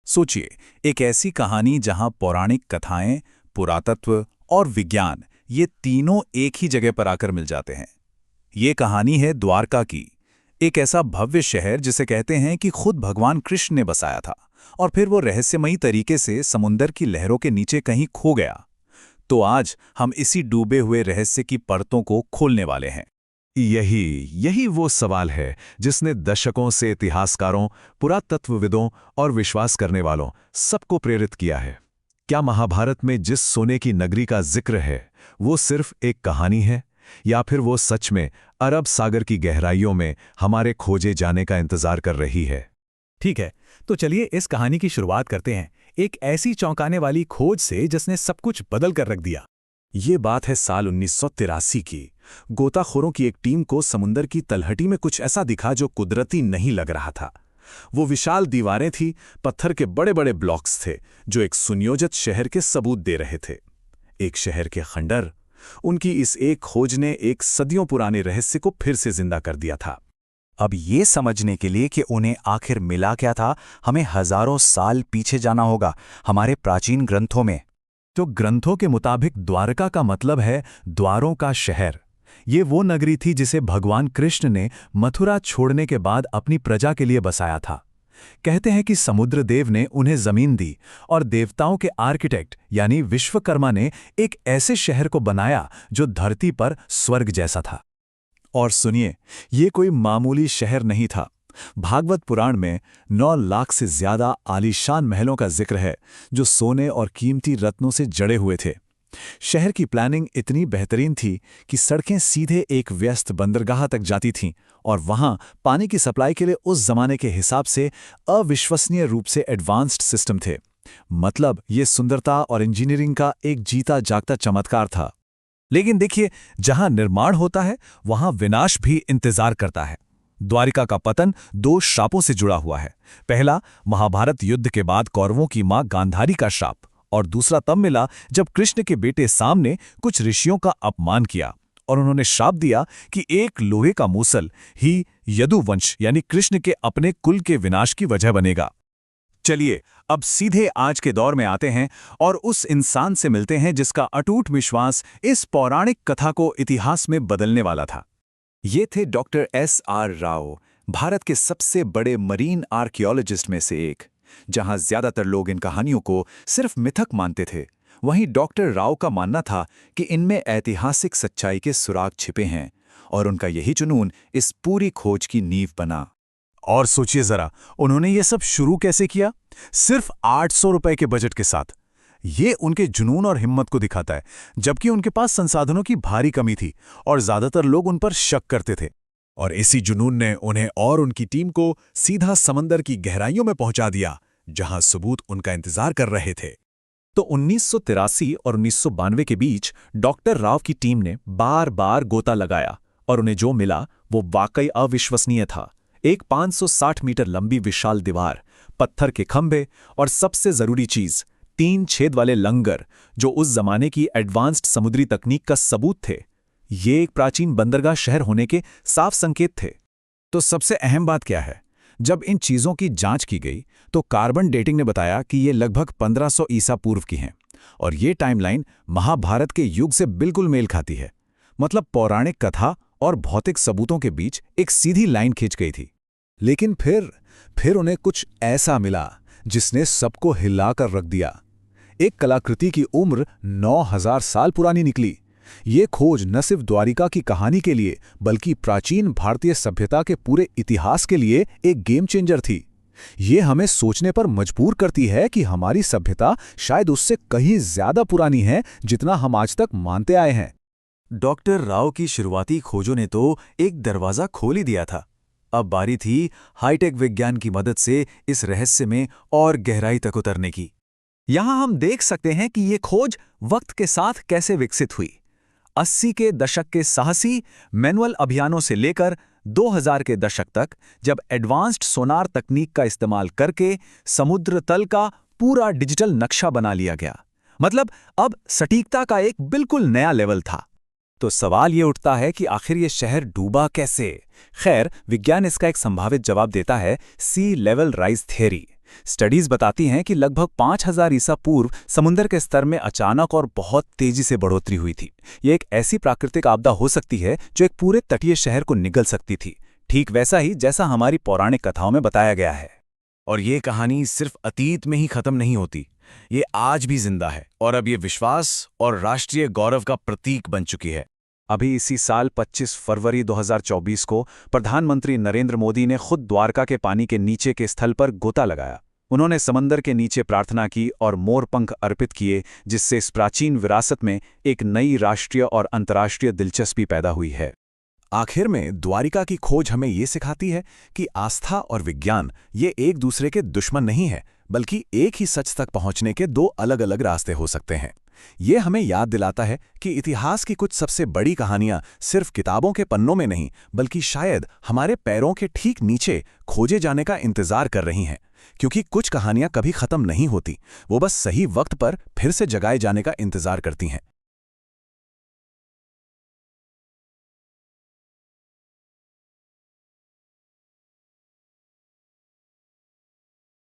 सोचिए, एक ऐसी कहानी जहां पौराणिक कथाएं, पुरातत्व और विज्ञान ये तीनों एक ही जगह पर आकर मिल जाते हैं। ये कहानी है द्वारका की, एक ऐसा भव्य शहर जिसे कहते हैं कि खुद भगवान कृष्ण ने बसाया था और फिर वो रहस्यमयी तरीके से समुंदर की लहरों के नीचे कहीं खो गया। तो आज हम इसी डूबे हुए रहस्य की परतों को खोलने वाले हैं। यही यही वो सवाल है जिसने दशकों से इतिहासकारों, पुरातत्वविदों और विश्वास करने वालों सबको प्रेरित किया है। क्या महाभारत में जिस सोने की नगरी का जिक्र है वो सिर्फ एक कहानी है, या फिर वो सच में अरब सागर की गहराइयों में हमारे खोजे जाने का इंतजार कर रही है? ठीक है, तो चलिए इस कहानी की शुरुआत करते हैं, एक ऐसी चौंकाने वाली खोज से जिसने सब कुछ बदल कर रख दिया। ये बात है साल 1983 की। गोताखोरों की एक टीम को समुंदर की तलहटी में कुछ ऐसा दिखा जो कुदरती नहीं लग रहा था। वो विशाल दीवारें थी, पत्थर के बड़े बड़े ब्लॉक्स थे जो एक सुनियोजित शहर के सबूत दे रहे थे। एक शहर के खंडर। उनकी इस एक खोज ने एक सदियों पुराने रहस्य को फिर से जिंदा कर दिया था। अब ये समझने के लिए कि उन्हें आखिर मिला क्या था, हमें हजारों साल पीछे जाना होगा, हमारे प्राचीन ग्रंथों में। तो ग्रंथों के मुताबिक द्वारका का मतलब है द्वारों का शहर। ये वो नगरी थी जिसे भगवान कृष्ण ने मथुरा छोड़ने के बाद अपनी प्रजा के लिए बसाया था। कहते हैं कि समुद्र देव ने उन्हें जमीन दी और देवताओं के आर्किटेक्ट यानी विश्वकर्मा ने एक ऐसे शहर को बनाया जो धरती पर स्वर्ग जैसा था। और सुनिए, ये कोई मामूली शहर नहीं था। भागवत पुराण में 9 लाख से ज्यादा आलीशान महलों का जिक्र है जो सोने और कीमती रत्नों से जड़े हुए थे। शहर की प्लानिंग इतनी बेहतरीन थी कि सड़कें सीधे एक व्यस्त बंदरगाह तक जाती थीं और वहां पानी की सप्लाई के लिए उस जमाने के हिसाब से अविश्वसनीय रूप से एडवांस्ड सिस्टम थे। मतलब ये सुंदरता और इंजीनियरिंग का एक जीता जागता चमत्कार था। लेकिन देखिए, जहां निर्माण होता है वहां विनाश भी इंतजार करता है। द्वारिका का पतन 2 श्रापों से जुड़ा हुआ है। पहला, महाभारत युद्ध के बाद कौरवों की मां गांधारी का श्राप, और दूसरा तब मिला जब कृष्ण के बेटे साम ने कुछ ऋषियों का अपमान किया और उन्होंने श्राप दिया कि एक लोहे का मूसल ही यदुवंश यानी कृष्ण के अपने कुल के विनाश की वजह बनेगा। चलिए अब सीधे आज के दौर में आते हैं और उस इंसान से मिलते हैं जिसका अटूट विश्वास इस पौराणिक कथा को इतिहास में बदलने वाला था। ये थे डॉक्टर S.R. राव, भारत के सबसे बड़े मरीन आर्कियोलॉजिस्ट में से एक। जहां ज्यादातर लोग इन कहानियों को सिर्फ मिथक मानते थे, वहीं डॉक्टर राव का मानना था कि इनमें ऐतिहासिक सच्चाई के सुराग छिपे हैं, और उनका यही जुनून इस पूरी खोज की नींव बना। और सोचिए जरा, उन्होंने ये सब शुरू कैसे किया? सिर्फ 800 रुपए के बजट के साथ। ये उनके जुनून और हिम्मत को दिखाता है, जबकि उनके पास संसाधनों की भारी कमी थी और ज्यादातर लोग उन पर शक करते थे। और इसी जुनून ने उन्हें और उनकी टीम को सीधा समंदर की गहराइयों में पहुंचा दिया, जहां सबूत उनका इंतजार कर रहे थे। तो 1983 और 1992 के बीच डॉक्टर राव की टीम ने बार बार गोता लगाया और उन्हें जो मिला वो वाकई अविश्वसनीय था। एक 560 मीटर लंबी विशाल दीवार, पत्थर के खंभे और सबसे जरूरी चीज 3 छेद वाले लंगर, जो उस जमाने की एडवांस्ड समुद्री तकनीक का सबूत थे। ये एक प्राचीन बंदरगाह शहर होने के साफ संकेत थे। तो सबसे अहम बात क्या है? जब इन चीजों की जांच की गई तो कार्बन डेटिंग ने बताया कि ये लगभग 1500 ईसा पूर्व की हैं, और ये टाइमलाइन महाभारत के युग से बिल्कुल मेल खाती है। मतलब पौराणिक कथा और भौतिक सबूतों के बीच एक सीधी लाइन खींच गई थी। लेकिन फिर उन्हें कुछ ऐसा मिला जिसने सबको हिलाकर रख दिया। एक कलाकृति की उम्र 9000 साल पुरानी निकली। ये खोज न सिर्फ द्वारिका की कहानी के लिए बल्कि प्राचीन भारतीय सभ्यता के पूरे इतिहास के लिए एक गेम चेंजर थी। ये हमें सोचने पर मजबूर करती है कि हमारी सभ्यता शायद उससे कहीं ज्यादा पुरानी है जितना हम आज तक मानते आए हैं। डॉक्टर राव की शुरुआती खोजों ने तो एक दरवाजा खोल ही दिया था। अब बारी थी हाईटेक विज्ञान की मदद से इस रहस्य में और गहराई तक उतरने की। यहां हम देख सकते हैं कि ये खोज वक्त के साथ कैसे विकसित हुई। 80 के दशक के साहसी मैनुअल अभियानों से लेकर 2000 के दशक तक, जब एडवांस्ड सोनार तकनीक का इस्तेमाल करके समुद्र तल का पूरा डिजिटल नक्शा बना लिया गया। मतलब अब सटीकता का एक बिल्कुल नया लेवल था। तो सवाल ये उठता है कि आखिर ये शहर डूबा कैसे? खैर, विज्ञान इसका एक संभावित जवाब देता है, सी लेवल राइज थियरी, स्टडीज बताती हैं कि लगभग 5000 ईसा पूर्व समुद्र के स्तर में अचानक और बहुत तेजी से बढ़ोतरी हुई थी। ये एक ऐसी प्राकृतिक आपदा हो सकती है जो एक पूरे तटीय शहर को निगल सकती थी, ठीक वैसा ही जैसा हमारी पौराणिक कथाओं में बताया गया है। और ये कहानी सिर्फ अतीत में ही खत्म नहीं होती, ये आज भी जिंदा है और अब ये विश्वास और राष्ट्रीय गौरव का प्रतीक बन चुकी है। अभी इसी साल 25 फरवरी 2024 को प्रधानमंत्री नरेंद्र मोदी ने खुद द्वारका के पानी के नीचे के स्थल पर गोता लगाया। उन्होंने समंदर के नीचे प्रार्थना की और मोरपंख अर्पित किए, जिससे इस प्राचीन विरासत में एक नई राष्ट्रीय और अंतर्राष्ट्रीय दिलचस्पी पैदा हुई है। आखिर में द्वारिका की खोज हमें ये सिखाती है कि आस्था और विज्ञान ये एक दूसरे के दुश्मन नहीं है, बल्कि एक ही सच तक पहुंचने के दो अलग अलग रास्ते हो सकते हैं। ये हमें याद दिलाता है कि इतिहास की कुछ सबसे बड़ी कहानियां सिर्फ किताबों के पन्नों में नहीं, बल्कि शायद हमारे पैरों के ठीक नीचे खोजे जाने का इंतजार कर रही हैं। क्योंकि कुछ कहानियां कभी खत्म नहीं होती, वो बस सही वक्त पर फिर से जगाए जाने का इंतजार करती हैं।